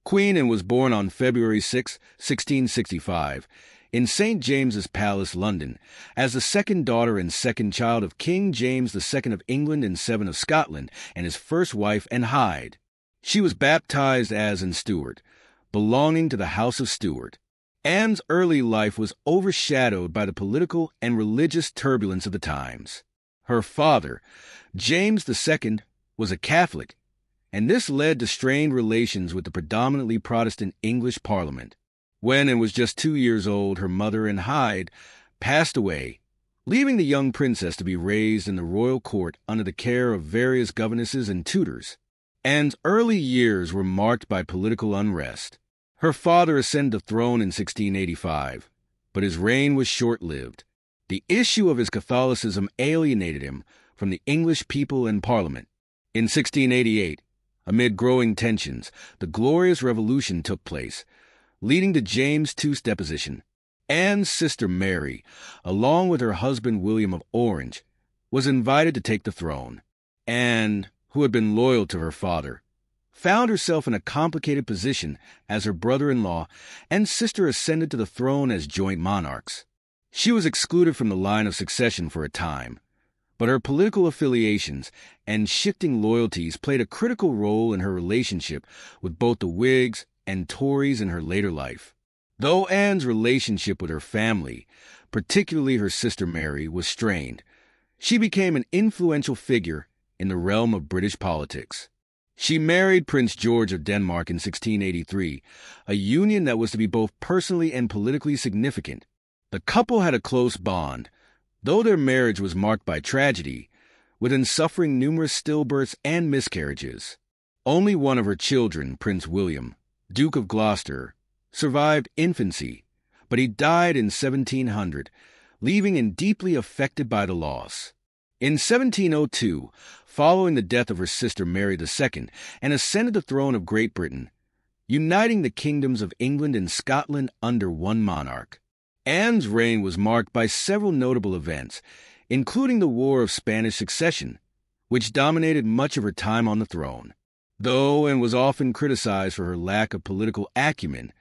Queen Anne was born on February 6, 1665, in St. James's Palace, London, as the second daughter and second child of King James II of England and VII of Scotland and his first wife Anne Hyde. She was baptized as Anne Stuart, belonging to the House of Stuart. Anne's early life was overshadowed by the political and religious turbulence of the times. Her father, James II, was a Catholic, and this led to strained relations with the predominantly Protestant English Parliament. When Anne was just 2 years old, her mother, Anne Hyde, passed away, leaving the young princess to be raised in the royal court under the care of various governesses and tutors. Anne's early years were marked by political unrest. Her father ascended the throne in 1685, but his reign was short-lived. The issue of his Catholicism alienated him from the English people and Parliament. In 1688, amid growing tensions, the Glorious Revolution took place, leading to James II's deposition. Anne's sister Mary, along with her husband William of Orange, was invited to take the throne. Anne, who had been loyal to her father, found herself in a complicated position as her brother-in-law and sister ascended to the throne as joint monarchs. She was excluded from the line of succession for a time, but her political affiliations and shifting loyalties played a critical role in her relationship with both the Whigs and Tories in her later life. Though Anne's relationship with her family, particularly her sister Mary, was strained, she became an influential figure in the realm of British politics. She married Prince George of Denmark in 1683, a union that was to be both personally and politically significant. The couple had a close bond, though their marriage was marked by tragedy, with Anne suffering numerous stillbirths and miscarriages. Only one of her children, Prince William, Duke of Gloucester, survived infancy, but he died in 1700, leaving Anne deeply affected by the loss. In 1702, following the death of her sister Mary II, Anne ascended the throne of Great Britain, uniting the kingdoms of England and Scotland under one monarch. Anne's reign was marked by several notable events, including the War of Spanish Succession, which dominated much of her time on the throne. Though Anne was often criticized for her lack of political acumen,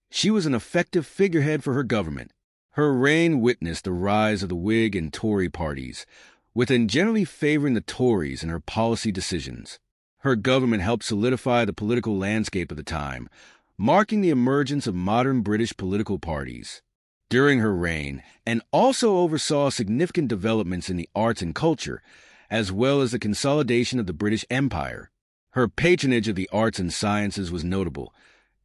she was an effective figurehead for her government. Her reign witnessed the rise of the Whig and Tory parties, with Anne generally favoring the Tories in her policy decisions. Her government helped solidify the political landscape of the time, marking the emergence of modern British political parties. During her reign, Anne also oversaw significant developments in the arts and culture, as well as the consolidation of the British Empire. Her patronage of the arts and sciences was notable,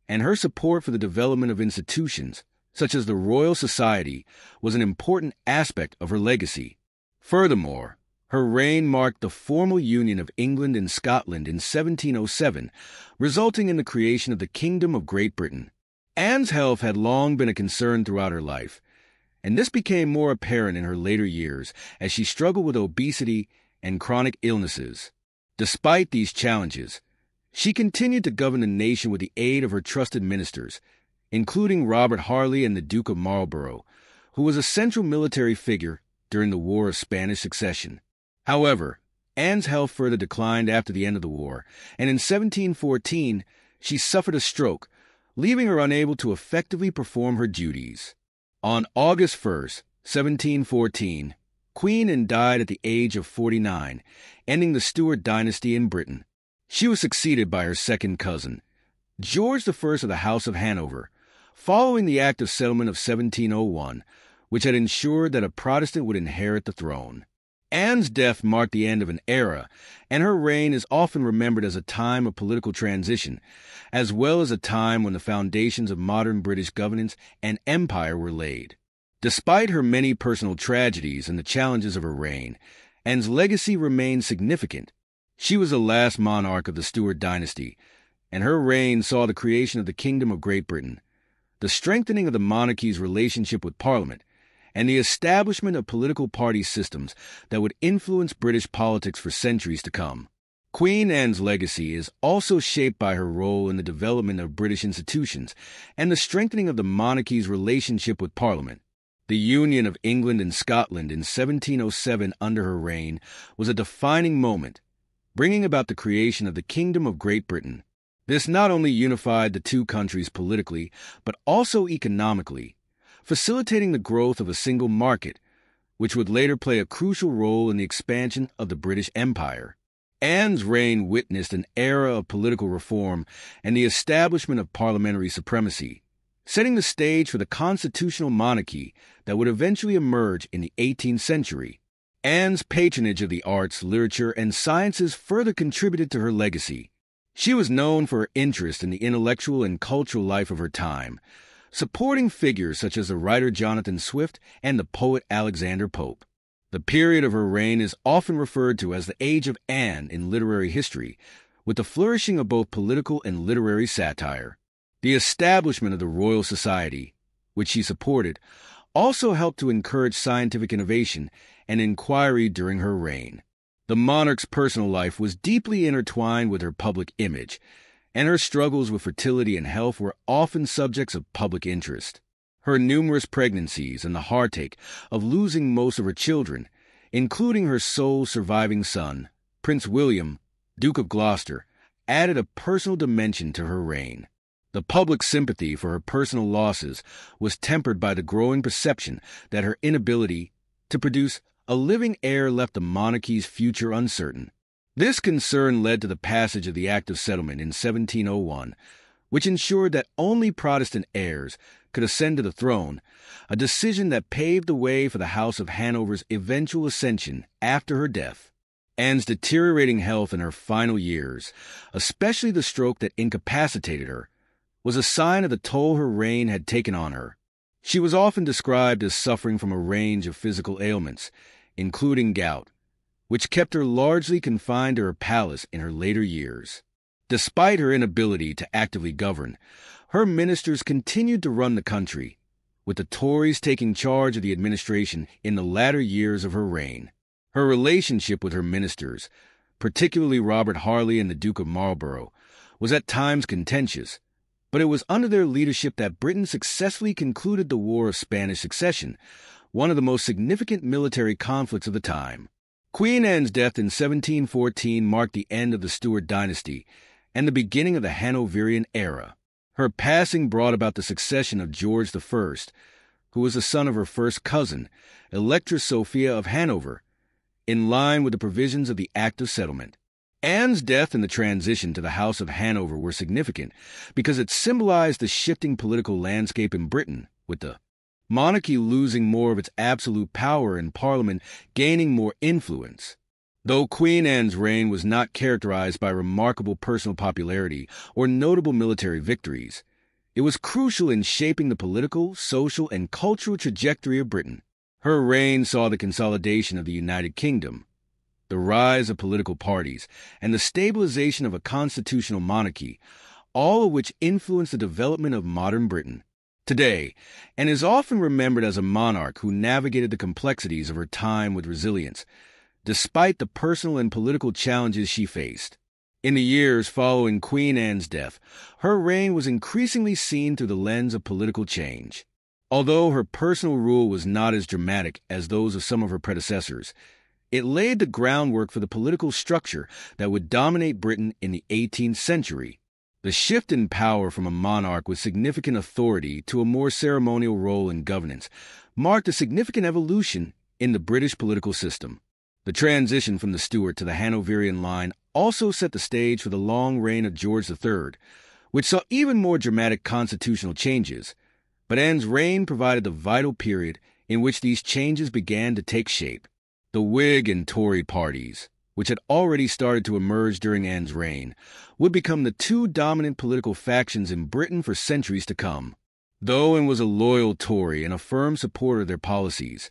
and her support for the development of institutions, such as the Royal Society, was an important aspect of her legacy. Furthermore, her reign marked the formal union of England and Scotland in 1707, resulting in the creation of the Kingdom of Great Britain. Anne's health had long been a concern throughout her life, and this became more apparent in her later years as she struggled with obesity and chronic illnesses. Despite these challenges, she continued to govern the nation with the aid of her trusted ministers, including Robert Harley and the Duke of Marlborough, who was a central military figure during the War of Spanish Succession. However, Anne's health further declined after the end of the war, and in 1714 she suffered a stroke, leaving her unable to effectively perform her duties. On August 1, 1714, Queen Anne died at the age of 49, ending the Stuart dynasty in Britain. She was succeeded by her second cousin, George I of the House of Hanover, following the Act of Settlement of 1701, which had ensured that a Protestant would inherit the throne. Anne's death marked the end of an era, and her reign is often remembered as a time of political transition, as well as a time when the foundations of modern British governance and empire were laid. Despite her many personal tragedies and the challenges of her reign, Anne's legacy remained significant. She was the last monarch of the Stuart dynasty, and her reign saw the creation of the Kingdom of Great Britain, the strengthening of the monarchy's relationship with Parliament, and the establishment of political party systems that would influence British politics for centuries to come. Queen Anne's legacy is also shaped by her role in the development of British institutions and the strengthening of the monarchy's relationship with Parliament. The union of England and Scotland in 1707 under her reign was a defining moment, bringing about the creation of the Kingdom of Great Britain. This not only unified the two countries politically, but also economically, facilitating the growth of a single market, which would later play a crucial role in the expansion of the British Empire. Anne's reign witnessed an era of political reform and the establishment of parliamentary supremacy, setting the stage for the constitutional monarchy that would eventually emerge in the 18th century. Anne's patronage of the arts, literature, and sciences further contributed to her legacy. She was known for her interest in the intellectual and cultural life of her time, supporting figures such as the writer Jonathan Swift and the poet Alexander Pope. The period of her reign is often referred to as the Age of Anne in literary history, with the flourishing of both political and literary satire. The establishment of the Royal Society, which she supported, also helped to encourage scientific innovation and inquiry during her reign. The monarch's personal life was deeply intertwined with her public image, and her struggles with fertility and health were often subjects of public interest. Her numerous pregnancies and the heartache of losing most of her children, including her sole surviving son, Prince William, Duke of Gloucester, added a personal dimension to her reign. The public sympathy for her personal losses was tempered by the growing perception that her inability to produce a living heir left the monarchy's future uncertain. This concern led to the passage of the Act of Settlement in 1701, which ensured that only Protestant heirs could ascend to the throne, a decision that paved the way for the House of Hanover's eventual ascension after her death. Anne's deteriorating health in her final years, especially the stroke that incapacitated her, was a sign of the toll her reign had taken on her. She was often described as suffering from a range of physical ailments, including gout, which kept her largely confined to her palace in her later years. Despite her inability to actively govern, her ministers continued to run the country, with the Tories taking charge of the administration in the latter years of her reign. Her relationship with her ministers, particularly Robert Harley and the Duke of Marlborough, was at times contentious, but it was under their leadership that Britain successfully concluded the War of Spanish Succession, one of the most significant military conflicts of the time. Queen Anne's death in 1714 marked the end of the Stuart dynasty and the beginning of the Hanoverian era. Her passing brought about the succession of George I, who was the son of her first cousin, Electress Sophia of Hanover, in line with the provisions of the Act of Settlement. Anne's death and the transition to the House of Hanover were significant because it symbolized the shifting political landscape in Britain, with the monarchy losing more of its absolute power and Parliament gaining more influence. Though Queen Anne's reign was not characterized by remarkable personal popularity or notable military victories, it was crucial in shaping the political, social, and cultural trajectory of Britain. Her reign saw the consolidation of the United Kingdom, the rise of political parties, and the stabilization of a constitutional monarchy, all of which influenced the development of modern Britain. Today, Anne is often remembered as a monarch who navigated the complexities of her time with resilience, despite the personal and political challenges she faced. In the years following Queen Anne's death, her reign was increasingly seen through the lens of political change. Although her personal rule was not as dramatic as those of some of her predecessors, it laid the groundwork for the political structure that would dominate Britain in the 18th century. The shift in power from a monarch with significant authority to a more ceremonial role in governance marked a significant evolution in the British political system. The transition from the Stuart to the Hanoverian line also set the stage for the long reign of George III, which saw even more dramatic constitutional changes, but Anne's reign provided the vital period in which these changes began to take shape. The Whig and Tory parties, which had already started to emerge during Anne's reign, would become the two dominant political factions in Britain for centuries to come. Though Anne was a loyal Tory and a firm supporter of their policies,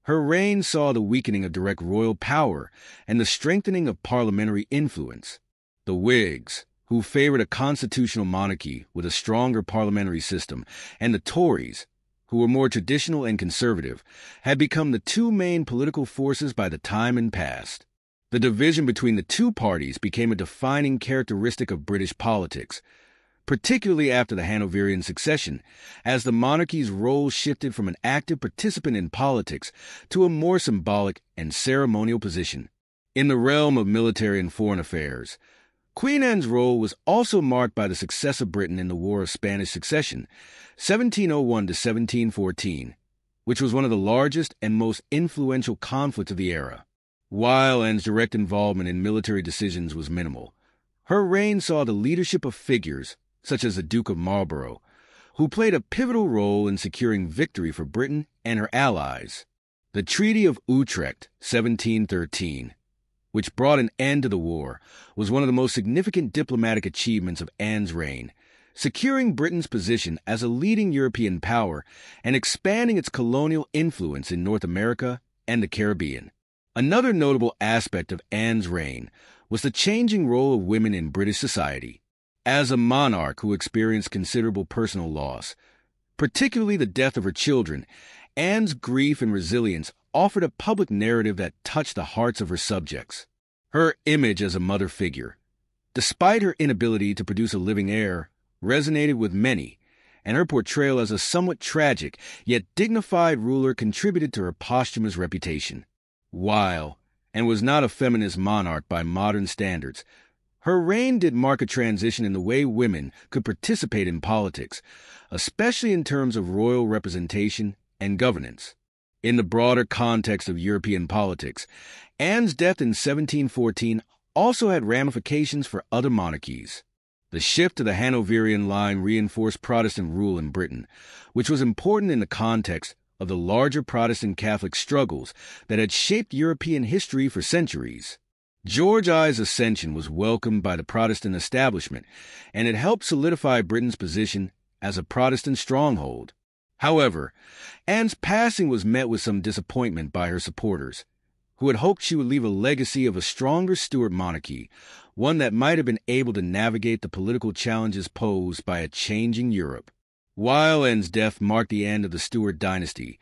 her reign saw the weakening of direct royal power and the strengthening of parliamentary influence. The Whigs, who favored a constitutional monarchy with a stronger parliamentary system, and the Tories, who were more traditional and conservative, had become the two main political forces by the time and past. The division between the two parties became a defining characteristic of British politics, particularly after the Hanoverian succession, as the monarchy's role shifted from an active participant in politics to a more symbolic and ceremonial position. In the realm of military and foreign affairs, Queen Anne's role was also marked by the success of Britain in the War of Spanish Succession, 1701 to 1714, which was one of the largest and most influential conflicts of the era. While Anne's direct involvement in military decisions was minimal, her reign saw the leadership of figures, such as the Duke of Marlborough, who played a pivotal role in securing victory for Britain and her allies. The Treaty of Utrecht, 1713, which brought an end to the war, was one of the most significant diplomatic achievements of Anne's reign, securing Britain's position as a leading European power and expanding its colonial influence in North America and the Caribbean. Another notable aspect of Anne's reign was the changing role of women in British society. As a monarch who experienced considerable personal loss, particularly the death of her children, Anne's grief and resilience offered a public narrative that touched the hearts of her subjects. Her image as a mother figure, despite her inability to produce a living heir, resonated with many, and her portrayal as a somewhat tragic yet dignified ruler contributed to her posthumous reputation. While Anne was not a feminist monarch by modern standards, her reign did mark a transition in the way women could participate in politics, especially in terms of royal representation and governance. In the broader context of European politics, Anne's death in 1714 also had ramifications for other monarchies. The shift to the Hanoverian line reinforced Protestant rule in Britain, which was important in the context of the larger Protestant Catholic struggles that had shaped European history for centuries. George I's ascension was welcomed by the Protestant establishment, and it helped solidify Britain's position as a Protestant stronghold. However, Anne's passing was met with some disappointment by her supporters, who had hoped she would leave a legacy of a stronger Stuart monarchy, one that might have been able to navigate the political challenges posed by a changing Europe. While Anne's death marked the end of the Stuart dynasty,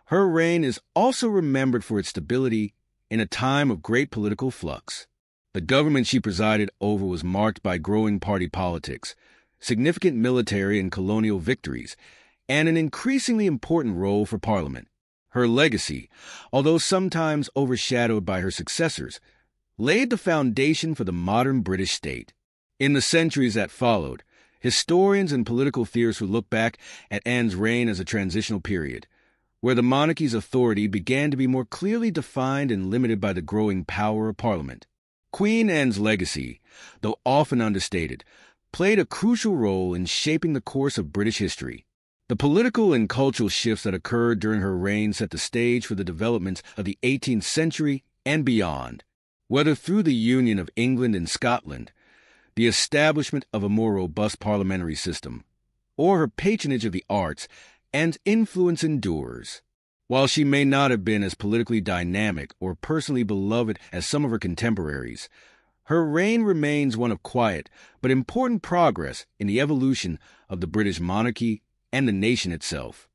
her reign is also remembered for its stability in a time of great political flux. The government she presided over was marked by growing party politics, significant military and colonial victories, and an increasingly important role for Parliament. Her legacy, although sometimes overshadowed by her successors, laid the foundation for the modern British state. In the centuries that followed, historians and political theorists would look back at Anne's reign as a transitional period, where the monarchy's authority began to be more clearly defined and limited by the growing power of Parliament. Queen Anne's legacy, though often understated, played a crucial role in shaping the course of British history. The political and cultural shifts that occurred during her reign set the stage for the developments of the 18th century and beyond. Whether through the union of England and Scotland, the establishment of a more robust parliamentary system, or her patronage of the arts, Anne's influence endures. While she may not have been as politically dynamic or personally beloved as some of her contemporaries, her reign remains one of quiet but important progress in the evolution of the British monarchy and the nation itself.